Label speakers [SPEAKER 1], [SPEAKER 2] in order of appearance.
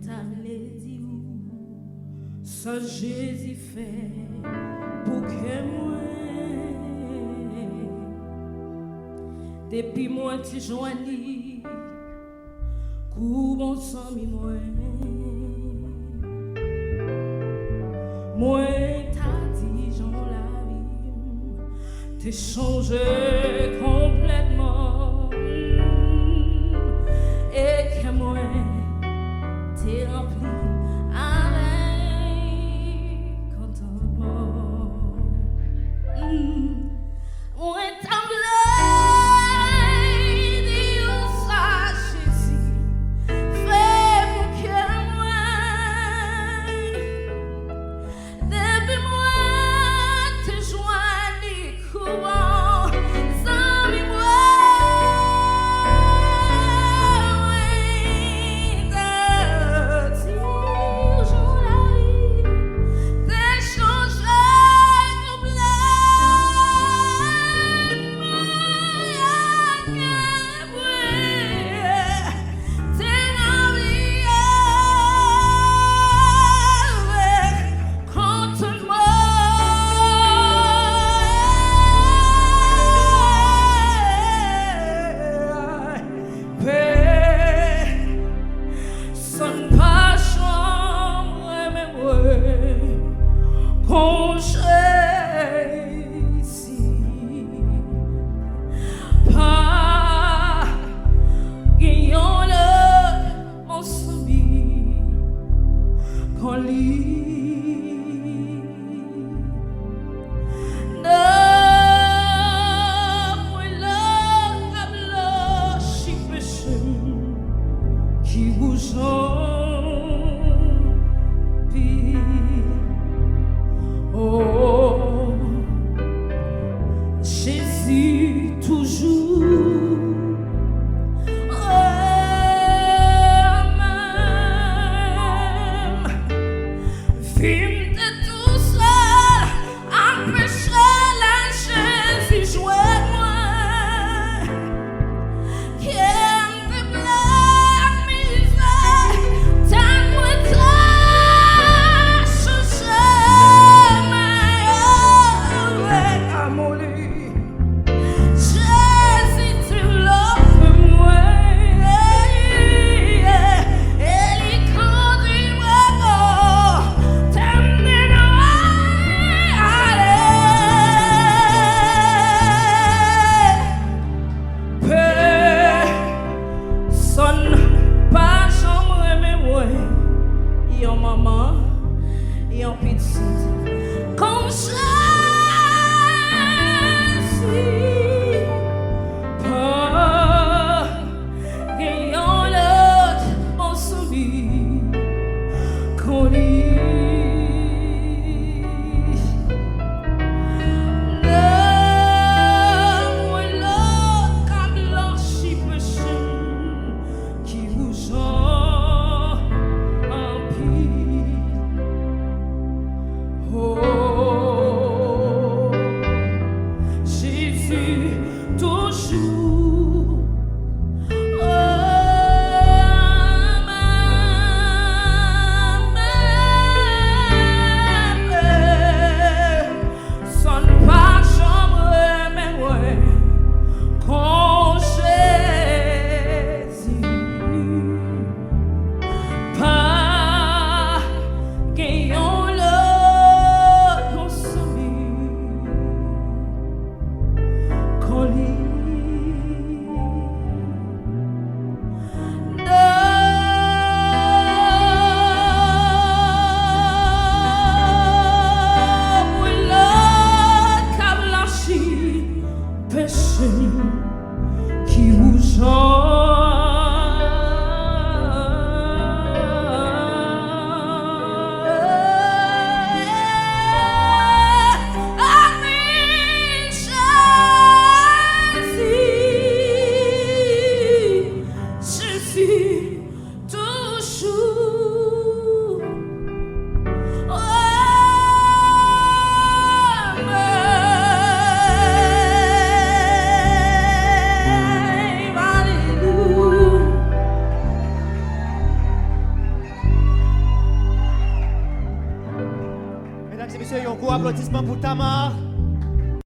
[SPEAKER 1] ta dit ça Jésus fait pour que moi depuis moi tu joignis coup bon sang mi moi t'as dit Jean la vie t'es changé complètement et que moi t'es rempli Jésus toujours. Film de tout seul, empêcher la Jésus jouer moi. Qui aime de blague misère, t'as moi t'as changé ma amour. Jésus tu l'offres moi. Yon maman, yon petite, comme Jésus, pas yon l'autre en soumis, qu'on lit.
[SPEAKER 2] Mesdames et messieurs, un gros applaudissement pour Tamar.